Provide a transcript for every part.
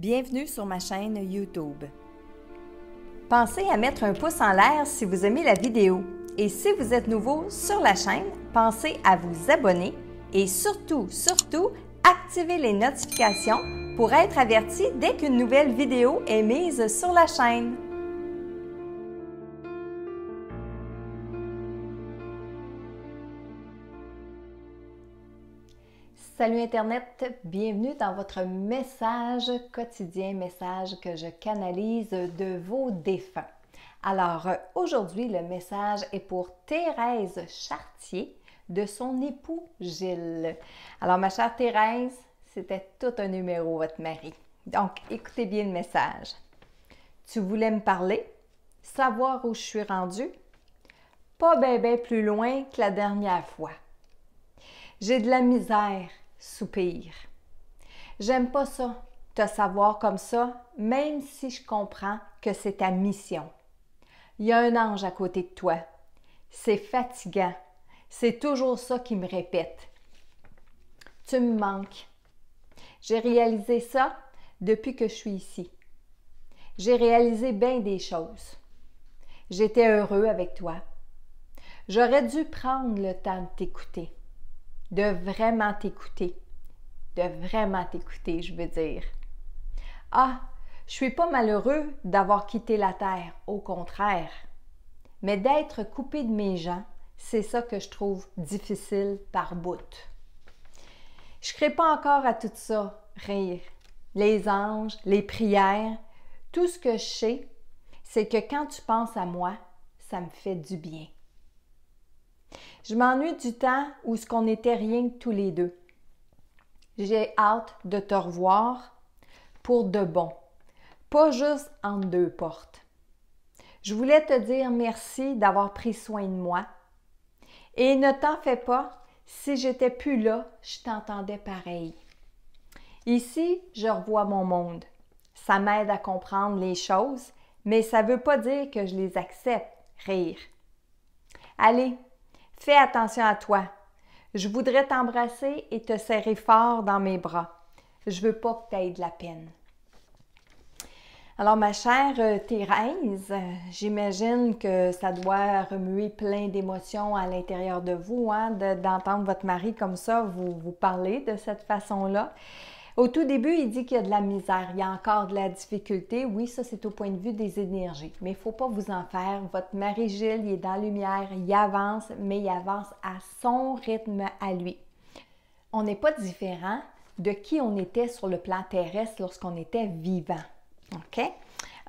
Bienvenue sur ma chaîne YouTube. Pensez à mettre un pouce en l'air si vous aimez la vidéo. Et si vous êtes nouveau sur la chaîne, pensez à vous abonner et surtout, activez les notifications pour être averti dès qu'une nouvelle vidéo est mise sur la chaîne. Salut Internet, bienvenue dans votre message quotidien, message que je canalise de vos défunts. Alors aujourd'hui, le message est pour Thérèse Chartier de son époux Gilles. Alors ma chère Thérèse, c'était tout un numéro votre mari. Donc écoutez bien le message. Tu voulais me parler? Savoir où je suis rendue? Pas ben plus loin que la dernière fois. J'ai de la misère. Soupir. J'aime pas ça, te savoir comme ça, même si je comprends que c'est ta mission. Il y a un ange à côté de toi. C'est fatigant. C'est toujours ça qui me répète. Tu me manques. J'ai réalisé ça depuis que je suis ici. J'ai réalisé bien des choses. J'étais heureux avec toi. J'aurais dû prendre le temps de t'écouter. De vraiment t'écouter, je veux dire. Ah, je suis pas malheureux d'avoir quitté la terre, au contraire. Mais d'être coupé de mes gens, c'est ça que je trouve difficile par bout. Je ne crée pas encore à tout ça, rire. Les anges, les prières, tout ce que je sais, c'est que quand tu penses à moi, ça me fait du bien. Je m'ennuie du temps où ce qu'on était rien que tous les deux. J'ai hâte de te revoir pour de bon, pas juste entre deux portes. Je voulais te dire merci d'avoir pris soin de moi. Et ne t'en fais pas, si j'étais plus là, je t'entendais pareil. Ici, je revois mon monde. Ça m'aide à comprendre les choses, mais ça ne veut pas dire que je les accepte, rire. Allez, fais attention à toi. Je voudrais t'embrasser et te serrer fort dans mes bras. Je veux pas que tu aies de la peine. Alors, ma chère Thérèse, j'imagine que ça doit remuer plein d'émotions à l'intérieur de vous, hein, d'entendre votre mari comme ça vous parler de cette façon-là. Au tout début, il dit qu'il y a de la misère, il y a encore de la difficulté. Oui, ça, c'est au point de vue des énergies. Mais il ne faut pas vous en faire. Votre mari Gilles, il est dans la lumière, il avance, mais il avance à son rythme à lui. On n'est pas différent de qui on était sur le plan terrestre lorsqu'on était vivant. OK?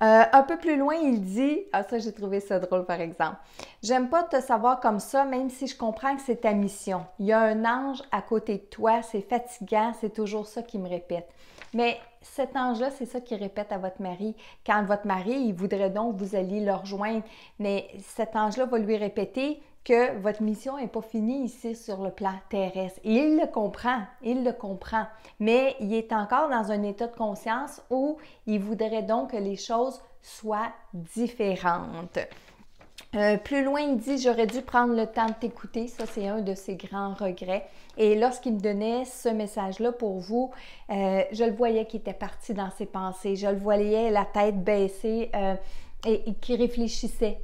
Un peu plus loin, il dit, ça j'ai trouvé ça drôle par exemple, j'aime pas te savoir comme ça, même si je comprends que c'est ta mission. Il y a un ange à côté de toi, c'est fatigant, c'est toujours ça qui me répète. Mais cet ange-là, c'est ça qui répète à votre mari. Quand votre mari, il voudrait donc que vous alliez le rejoindre, mais cet ange-là va lui répéter que votre mission n'est pas finie ici sur le plan terrestre. Et il le comprend, mais il est encore dans un état de conscience où il voudrait donc que les choses soient différentes. Plus loin, il dit « J'aurais dû prendre le temps de t'écouter ». Ça, c'est un de ses grands regrets. Et lorsqu'il me donnait ce message-là pour vous, je le voyais qu'il était parti dans ses pensées. Je le voyais la tête baissée et qui réfléchissait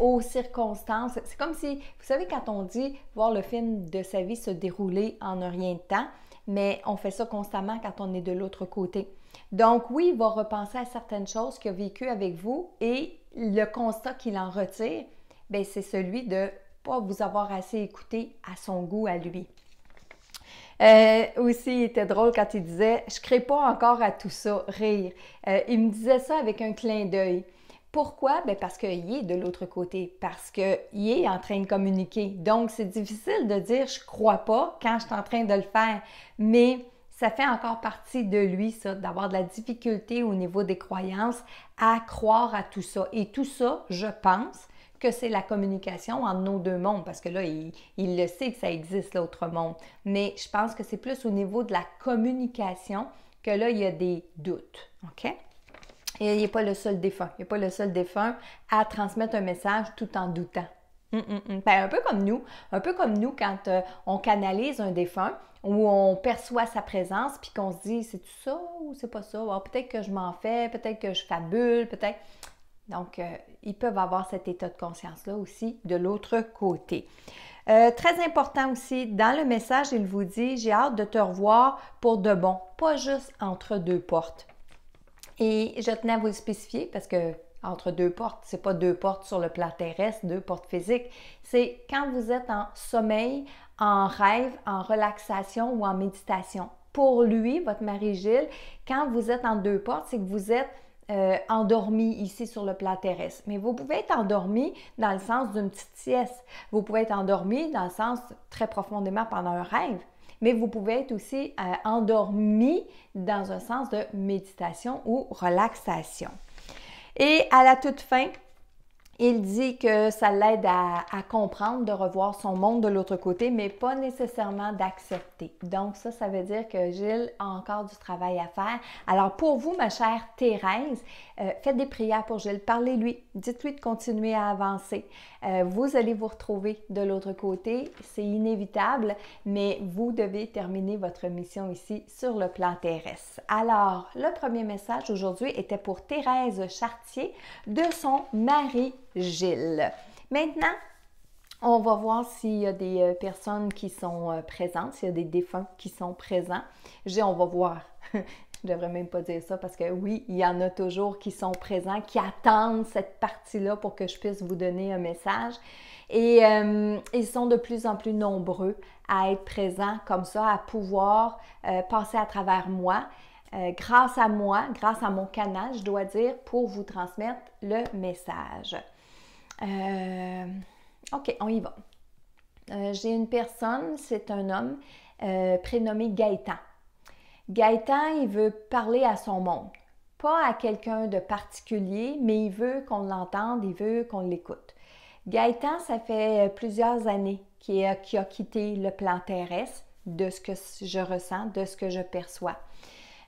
aux circonstances. C'est comme si, vous savez, quand on dit voir le film de sa vie se dérouler en un rien de temps, mais on fait ça constamment quand on est de l'autre côté. Donc oui, il va repenser à certaines choses qu'il a vécues avec vous et le constat qu'il en retire, bien, c'est celui de ne pas vous avoir assez écouté à son goût à lui. Aussi, il était drôle quand il disait « Je ne crée pas encore à tout ça, rire ». Il me disait ça avec un clin d'œil. Pourquoi? Bien parce qu'il est de l'autre côté, parce qu'il est en train de communiquer. Donc, c'est difficile de dire « je ne crois pas » quand je suis en train de le faire, mais ça fait encore partie de lui, ça, d'avoir de la difficulté au niveau des croyances à croire à tout ça. Et tout ça, je pense que c'est la communication entre nos deux mondes, parce que là, il le sait que ça existe, l'autre monde. Mais je pense que c'est plus au niveau de la communication que là, il y a des doutes. OK? Et il n'est pas le seul défunt. Il n'est pas le seul défunt à transmettre un message tout en doutant. Ben, un peu comme nous quand on canalise un défunt, où on perçoit sa présence, puis qu'on se dit, c'est-tu ça ou c'est pas ça? Ah, peut-être que je m'en fais, peut-être que je fabule, peut-être. Donc, ils peuvent avoir cet état de conscience-là aussi de l'autre côté. Très important aussi, dans le message, il vous dit, j'ai hâte de te revoir pour de bon, pas juste entre deux portes. Et je tenais à vous le spécifier parce que entre deux portes, c'est pas deux portes sur le plan terrestre, deux portes physiques. C'est quand vous êtes en sommeil, en rêve, en relaxation ou en méditation. Pour lui, votre mari Gilles, quand vous êtes en deux portes, c'est que vous êtes endormi ici sur le plan terrestre. Mais vous pouvez être endormi dans le sens d'une petite sieste. Vous pouvez être endormi dans le sens très profondément pendant un rêve. Mais vous pouvez être aussi endormi dans un sens de méditation ou relaxation. Et à la toute fin, il dit que ça l'aide à comprendre, de revoir son monde de l'autre côté, mais pas nécessairement d'accepter. Donc ça veut dire que Gilles a encore du travail à faire. Alors pour vous, ma chère Thérèse, faites des prières pour Gilles, parlez-lui, dites-lui de continuer à avancer. Vous allez vous retrouver de l'autre côté, c'est inévitable, mais vous devez terminer votre mission ici sur le plan terrestre. Alors, le premier message aujourd'hui était pour Thérèse Chartier de son mari Gilles. Maintenant, on va voir s'il y a des personnes qui sont présentes, s'il y a des défunts qui sont présents. On va voir. Je devrais même pas dire ça parce que oui, il y en a toujours qui sont présents, qui attendent cette partie-là pour que je puisse vous donner un message. Et ils sont de plus en plus nombreux à être présents comme ça, à pouvoir passer à travers moi. Grâce à moi, grâce à mon canal, je dois dire, pour vous transmettre le message. OK, on y va. J'ai une personne, c'est un homme prénommé Gaëtan. Gaëtan, il veut parler à son monde, pas à quelqu'un de particulier, mais il veut qu'on l'entende, il veut qu'on l'écoute. Gaëtan, ça fait plusieurs années qu'il a quitté le plan terrestre, de ce que je ressens, de ce que je perçois.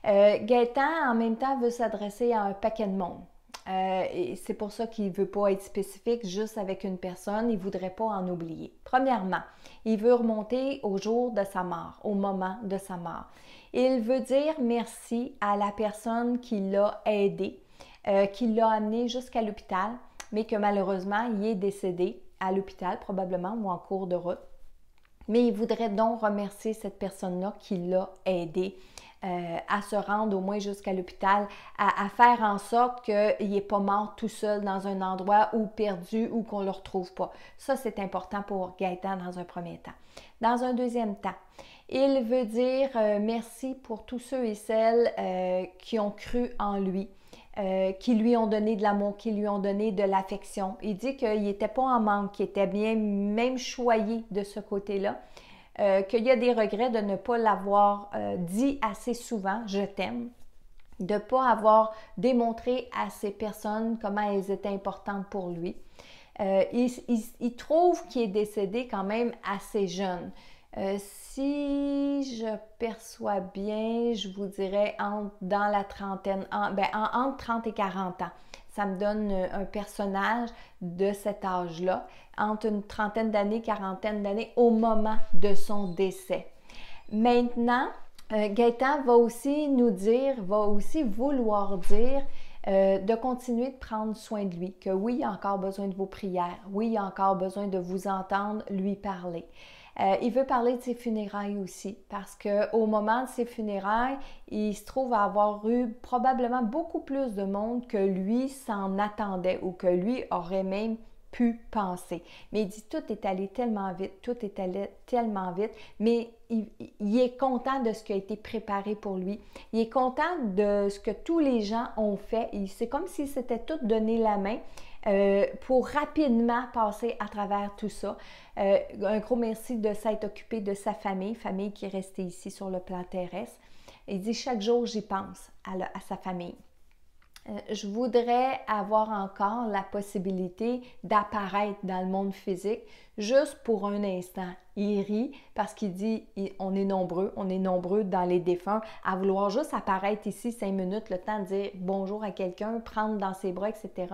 Gaëtan, en même temps, veut s'adresser à un paquet de monde. Et c'est pour ça qu'il ne veut pas être spécifique juste avec une personne, il ne voudrait pas en oublier. Premièrement, il veut remonter au jour de sa mort, au moment de sa mort. Il veut dire merci à la personne qui l'a aidé, qui l'a amené jusqu'à l'hôpital, mais que malheureusement, il est décédé à l'hôpital probablement ou en cours de route. Mais il voudrait donc remercier cette personne-là qui l'a aidé à se rendre au moins jusqu'à l'hôpital, à faire en sorte qu'il n'est pas mort tout seul dans un endroit ou perdu ou qu'on ne le retrouve pas. Ça, c'est important pour Gaëtan dans un premier temps. Dans un deuxième temps, il veut dire merci pour tous ceux et celles qui ont cru en lui, qui lui ont donné de l'amour, qui lui ont donné de l'affection. Il dit qu'il n'était pas en manque, qu'il était bien même choyé de ce côté-là. Qu'il y a des regrets de ne pas l'avoir dit assez souvent, je t'aime, de ne pas avoir démontré à ces personnes comment elles étaient importantes pour lui. Il trouve qu'il est décédé quand même assez jeune. Si je perçois bien, je vous dirais dans la trentaine, entre 30 et 40 ans. Ça me donne un personnage de cet âge-là, entre une trentaine d'années, quarantaine d'années, au moment de son décès. Maintenant, Gaëtan va aussi nous dire, va aussi vouloir dire de continuer de prendre soin de lui, que oui, il a encore besoin de vos prières, oui, il a encore besoin de vous entendre lui parler. Il veut parler de ses funérailles aussi, parce qu'au moment de ses funérailles, il se trouve à avoir eu probablement beaucoup plus de monde que lui s'en attendait ou que lui aurait même pu penser. Mais il dit tout est allé tellement vite, tout est allé tellement vite, mais il est content de ce qui a été préparé pour lui. Il est content de ce que tous les gens ont fait. C'est comme s'il s'était tout donné la main pour rapidement passer à travers tout ça. Un gros merci de s'être occupé de sa famille qui est restée ici sur le plan terrestre. Il dit chaque jour j'y pense à sa famille. Je voudrais avoir encore la possibilité d'apparaître dans le monde physique juste pour un instant. Il rit parce qu'il dit on est nombreux dans les défunts à vouloir juste apparaître ici 5 minutes, le temps de dire bonjour à quelqu'un, prendre dans ses bras, etc.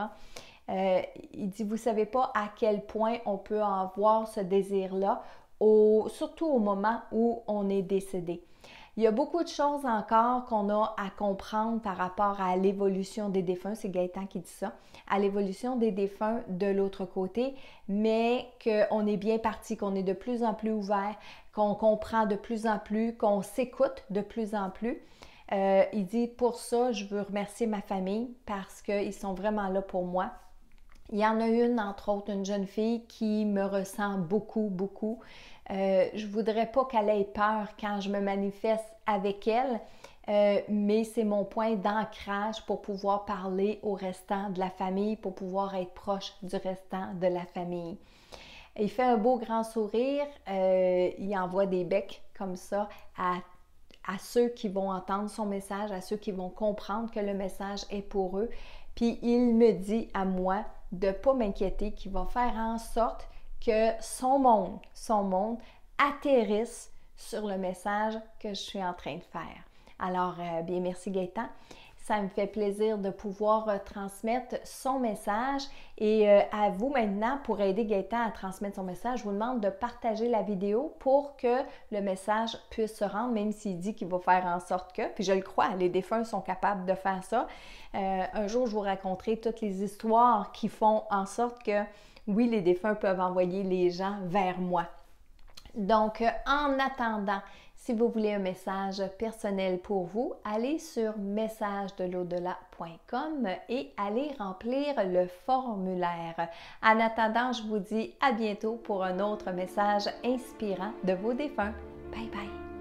Il dit, vous ne savez pas à quel point on peut avoir ce désir-là, surtout au moment où on est décédé. Il y a beaucoup de choses encore qu'on a à comprendre par rapport à l'évolution des défunts, c'est Gaëtan qui dit ça, à l'évolution des défunts de l'autre côté, mais qu'on est bien parti, qu'on est de plus en plus ouvert, qu'on comprend de plus en plus, qu'on s'écoute de plus en plus. Il dit, pour ça, je veux remercier ma famille parce qu'ils sont vraiment là pour moi. Il y en a une, entre autres, une jeune fille qui me ressent beaucoup, beaucoup. Je ne voudrais pas qu'elle ait peur quand je me manifeste avec elle, mais c'est mon point d'ancrage pour pouvoir parler au restant de la famille, pour pouvoir être proche du restant de la famille. Il fait un beau grand sourire, il envoie des becs comme ça à ceux qui vont entendre son message, à ceux qui vont comprendre que le message est pour eux. Puis il me dit à moi de ne pas m'inquiéter, qu'il va faire en sorte que son monde atterrisse sur le message que je suis en train de faire. Alors, bien merci Gaëtan. Ça me fait plaisir de pouvoir transmettre son message et à vous maintenant, pour aider Gaëtan à transmettre son message, je vous demande de partager la vidéo pour que le message puisse se rendre, même s'il dit qu'il va faire en sorte que, puis je le crois, les défunts sont capables de faire ça. Un jour, je vous raconterai toutes les histoires qui font en sorte que, oui, les défunts peuvent envoyer les gens vers moi. Donc, en attendant, si vous voulez un message personnel pour vous, allez sur messagedelau-delà.com et allez remplir le formulaire. En attendant, je vous dis à bientôt pour un autre message inspirant de vos défunts. Bye bye!